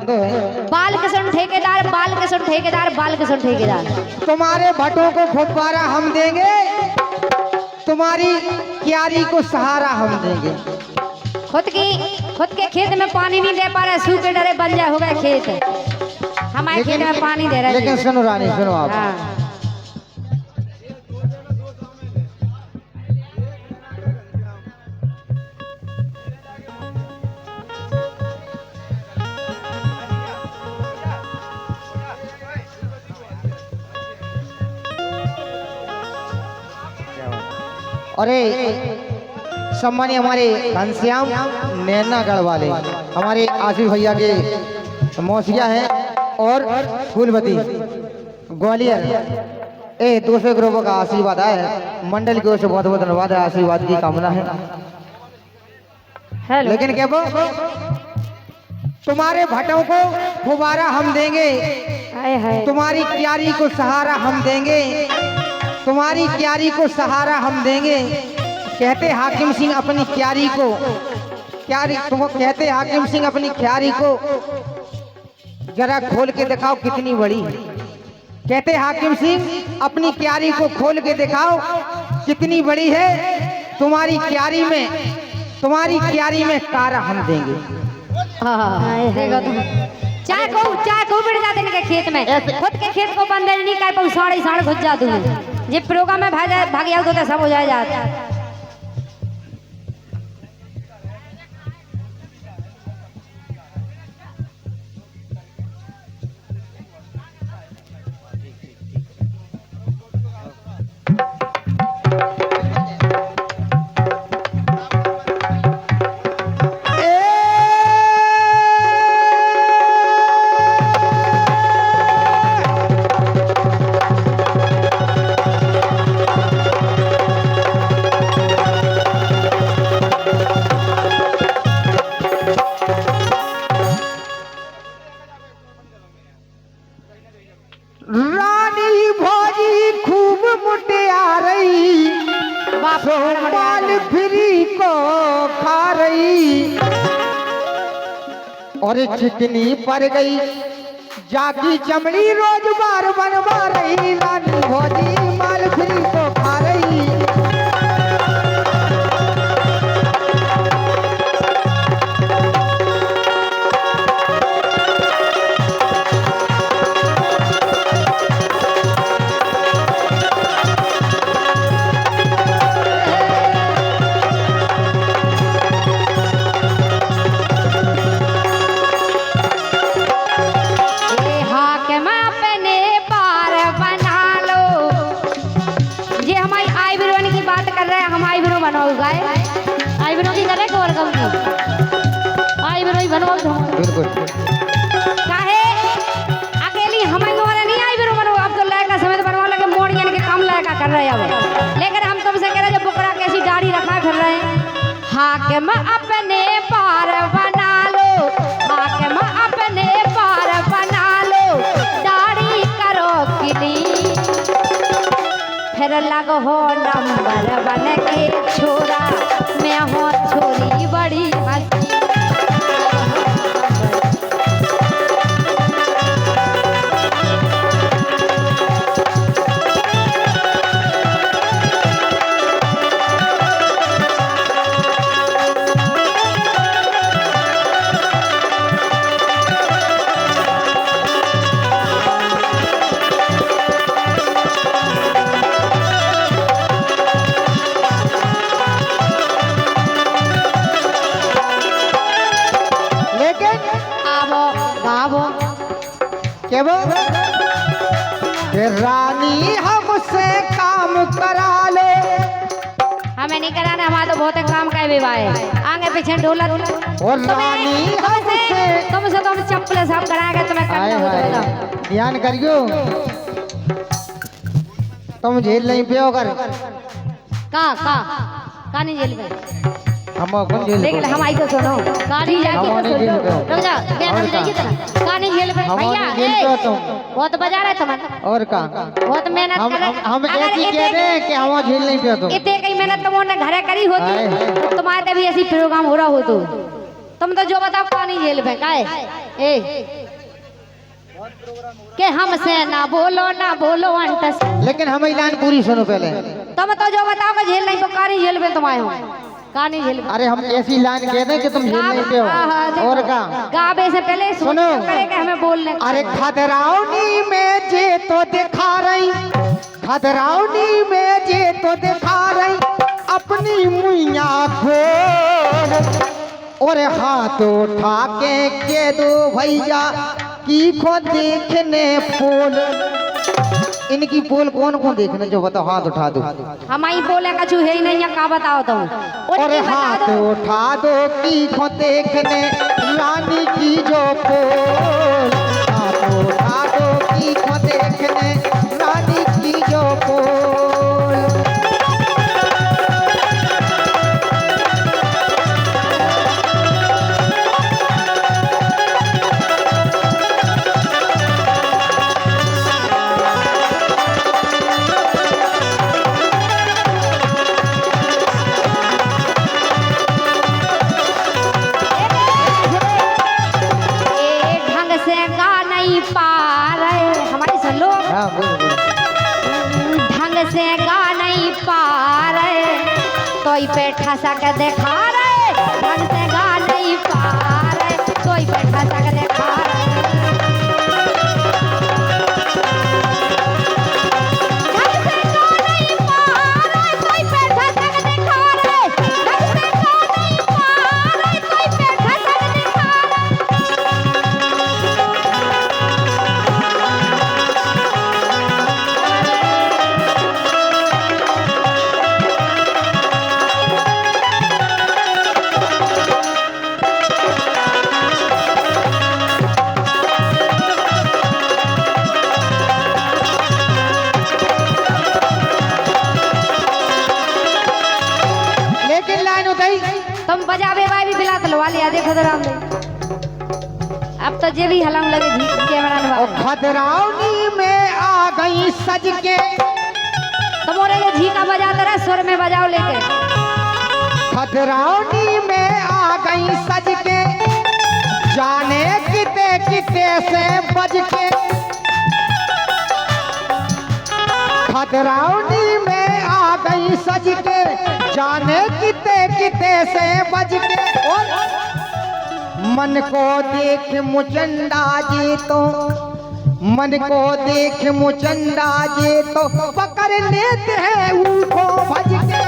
दो बाल किशन ठेकेदार, बाल किशन ठेकेदार, बाल किशन ठेकेदार। तुम्हारे भटों को फुब्बारा हम देंगे, तुम्हारी क्यारी को सहारा हम देंगे। खुद के खेत में पानी नहीं दे पा रहे, सूखे डरे बंजर हो गए खेत। हमारे खेत में पानी दे रहे। लेकिन सुनो रानी, सुनो आप। हाँ। अरे सम्मानी हमारे घनश्याम नैनागढ़ वाले हमारे आसिफ भैया के मौसिया हैं और फूलवती ग्वालियर, ए दूसरे ग्रुप का आशीर्वाद है। मंडल की ओर से बहुत बहुत धन्यवाद है, आशीर्वाद की कामना है। लेकिन क्या वो तुम्हारे भटों को फुबारा हम देंगे, तुम्हारी क्यारी को सहारा हम देंगे, तुम्हारी क्यारी को सहारा हम देंगे। कहते हाकिम सिंह अपनी क्यारी को, क्यारी तुम कहते हाकिम सिंह अपनी क्यारी को जरा खोल के दिखाओ कितनी बड़ी है। कहते हाकिम सिंह अपनी क्यारी को खोल के दिखाओ कितनी बड़ी है। तुम्हारी क्यारी में तारा हम देंगे। चाय को बढ़ जाते इनके खेत में, खुद के खेत को बंद नहीं कर पाऊँ, साढ़े घुस जा दूँ। ये प्रोग्राम में भाग जाओ तो सब हो जाएगा। बाल फ्री को खा रही और चिकनी पड़ गई जागी चमड़ी रोज बार बनवा रही। रानी भौजी माल फ्री को खा रही। आईब्रो की करे गोल गम की आईब्रो ही बनवाओ बिल्कुल। काहे अकेली हमारे द्वारा नहीं आईब्रो बनवाओ, अब तो लड़का समेत बनवा लगे मोड़ियन के काम लड़का कर रहे हैं। लेकिन हम तुमसे कह रहे जो बुकरा कैसी दाढ़ी रखा फिर रहे हैं। हाकिम अपने पार बना लो, हाकिम अपने पार बना लो, दाढ़ी करो किली फिर लगो हो नंबर बन के छोरा, मैं हो छोरी बड़ी मस्त। रानी हमसे काम करा ले। हमें नहीं कराना, हमारा तो बहुत काम का विवाह है। आगे पीछे ढोला और रानी तुमसे तो हम चप्पल साफ कराएंगे, तुम्हें करना होगा। ध्यान करियो, तुम झेल नहीं पियो कर का नहीं झेल गए हम कौन झेल। लेकिन हम आई तो सुनो कहानी जाके तो सुनो, रुक जा क्या हम जाइए तना कहानी झेल पे भैया बहुत बजा रहे तुम और का बहुत मेहनत कर रहे। हम ऐसी कह रहे हैं कि हम झेल नहीं पियो। तुम इतने कई मेहनत तुमने घरे करी होती तो तुम्हारे भी ऐसी प्रोग्राम हो रहा हो तो तुम तो जो बताओ कहानी झेल पे काहे ए के हमसे ना बोलो अंटस। लेकिन हम लाइन पूरी सुनो पहले। तुम तो जो बताओ कि झेल नहीं तो कारी झेल में तुम आए हो का नहीं झेल। अरे हम ऐसी लाइन कह दें कि तुम झेल नहीं पे हो। और का गावे से पहले सुनो कि हमें बोलने। अरे खदरावनी में जे तो दिखा रही, खदरावनी में जे तो दिखा रही अपनी मुइया खोल। और हाथ उठा के दो भैया की को देखने पोल। इनकी पोल कौन कौन देखने जो बताओ, हाथ उठा दो। हम ही बोले कछु है ही नहीं का बताओ तुम। और हाथ उठा दो की को देखने रानी की जो पोल। हाथ उठा दो की को देखने रानी की जो पोल। हाँ, ढंग से गा नहीं पा रहे कोई पे ठसा के दिखा रहे। ढंग से गा नहीं पा रहे कोई पे ठसा के दिखा रहे। ढंग से गा नहीं पा रहे कोई पे ठसा के दिखा रहे। ढंग से गा नहीं पा रहे कोई पे ठसा के दिखा तुम बजावे भाई भी बिला तलवा लिया। देखो जरा हमने अब तो जे भी हलम लगे कैमरा में। और खदरावनी में आ गई सज के। तुम्हारे ये झीका बजाते रहे सुर में बजाओ लेके। खदरावनी में आ गई सज के जाने किते किते से बज के। खदरावनी में आ गई सज के जाने किते किते से बज के। और मन को देख मुचंडा जी तो, मन को देख मुचंडा जी तो पकड़ लेते हैं उनको भज के।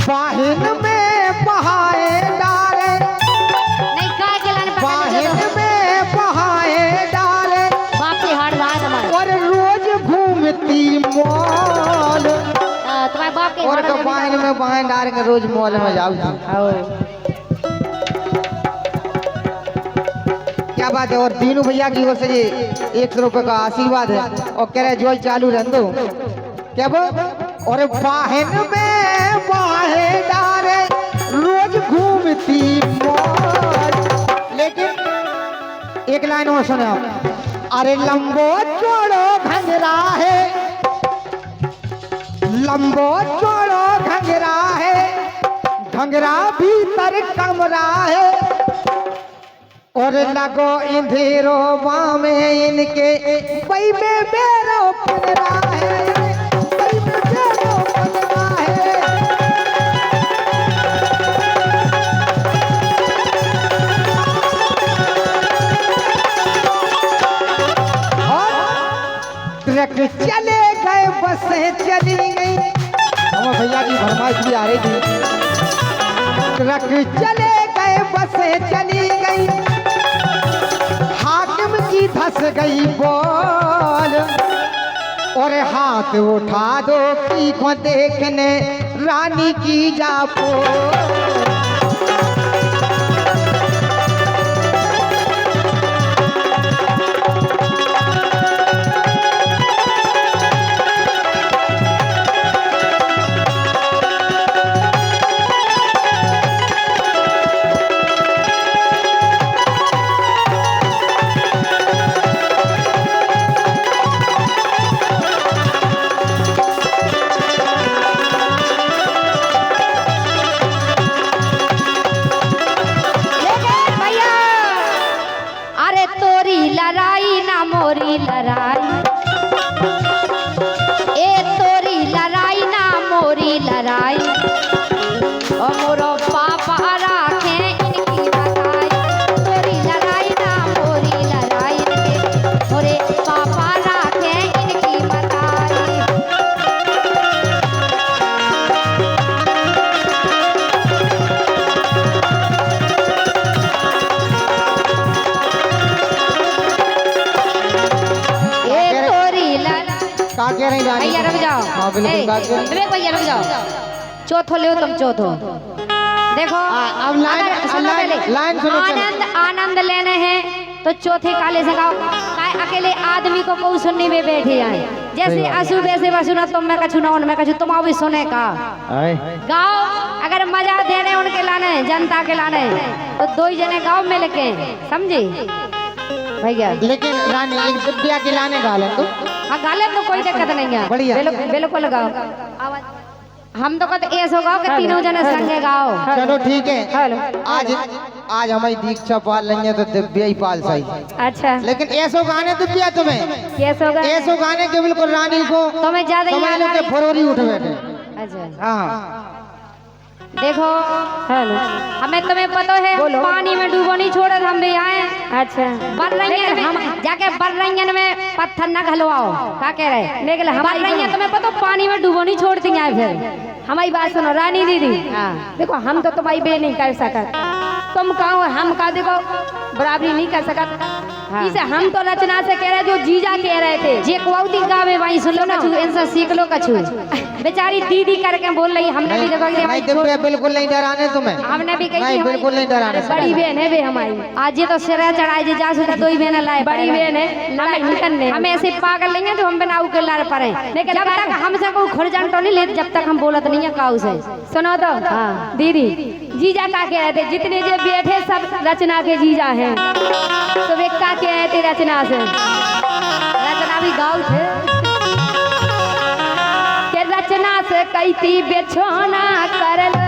बाहिन में बहाए डाले नहीं का के लाने पकड़। बाहिन में बहाए डाले बाप की हाड़ रहा तुम्हारे। और रोज घूमती मॉल। तुम्हारे बाप के और तो बाहिन में बहाए डाल के रोज मॉल में जाओ। क्या बात है। और दीनू भैया की ओर से ये 100 रुपए का आशीर्वाद है। और कह रहे जो चालू रह दो क्या वो। और बाहिन में बाहे डारे रोज घूमती मौज। लेकिन एक लाइन और सुनो। अरे लंबो चौड़ो घंघरा है, लंबो चौड़ो घंघरा है, घंघरा भीतर कमरा है। और लगो इंधेरो में इनके पई में बेरो पनरा है। पई में बेरो पनरा है। और ट्रक चले गए, बसें चली गई। हमारे भैया की फरमाइश भी आ रही थी। ट्रक चले गए, बसें चली गई, हाकिम की धस गई बोल। और हाथ उठा दो की को देखने रानी की जापो। बताई ए तोरी लड़ाई ना मोरी लड़ाई ओ मोरो पापा राखे इनकी बताई तोरी लड़ाई ना मोरी लड़ाई मोरे पापा राखे इनकी बताई का कह रही रानी? भैया रुक जाओ। हाँ, बिल्कुल बात करें। विवेक भैया रुक जाओ। चौथो ले तुम चौथो। देखो अब लाइन अगर सुनो लाइन पहले, लाइन सुनो पहले। आनंद आनंद लेने हैं तो चौथे काले से गाओ। काय अकेले आदमी को कोई सुनने में बैठे आए जैसे असु वैसे वसुना तुम मैं कछु ना उनमें कछु तुम भी सुने का गाओ। अगर मजा देने उनके लाने जनता के लाने तो दो ही जने गाओ मिल के समझी भैया। लेकिन रानी एक दिव्या के लाने गाले तो हाँ गाले तो कोई दिक्कत नहीं है बढ़िया। बिल्कुल गाओ। हम तो कहते ऐसो गाओ कि तीनों जने संगे गाओ। चलो ठीक है। हेलो आज आज हमारी दीक्षा पाल रही है तो दिव्या ही पाल सही। अच्छा लेकिन ऐसो गाने दिव्या तुम्हें कैसे होगा ऐसो गाने के बिल्कुल रानी को तुम्हें ज्यादा समझ याद लो आ कि रही? फरोरी उठ बैठे। अच्छा हाँ देखो हेलो हमें तुम्हें पता है पानी में डूबो नहीं छोड़े हम भी आए। अच्छा बर्रंगन में हम जाके बर्रंगन में पत्थर न घलवाओ क्या कह रहे लेकिन हमारी बर्रंगन तुम्हें पता पानी में डूबो नहीं छोड़ती हैं। फिर हमारी बात सुनो रानी दीदी देखो हम तो तुम्हारी बे नहीं कर सकत तुम कहो हम का देखो बराबरी नहीं कर सकत। इसे हम तो रचना से कह रहे जो जीजा कह रहे थे जे कुआउती गावे भाई सुन लो कछु इनसे सीख लो कछु बेचारी दीदी करके बोल रही हमने भी देखो नहीं दिव्या बिल्कुल नहीं डराने तुम्हें। हमने भी कही नहीं बिल्कुल नहीं डराने। बड़ी बहन है वे हमारी आज ये तो सिरा चढ़ाई जे जा सुधा दो ही बहन लाए बड़ी बहन है लड़ाई नहीं करने हमें ऐसे पागल नहीं है जो हम बिना के लड़ पड़े लेकिन जब तक हमसे कोई खुरजान तो नहीं ले जब तक हम बोलत नहीं है काऊ से सुनो तो दीदी जीजा का कह रहे थे जितने जो बैठे सब रचना के जीजा हैं तो वे का कह रहे थे रचना से रचना भी गाँव थे के रचना से कहती बेछोना कर लो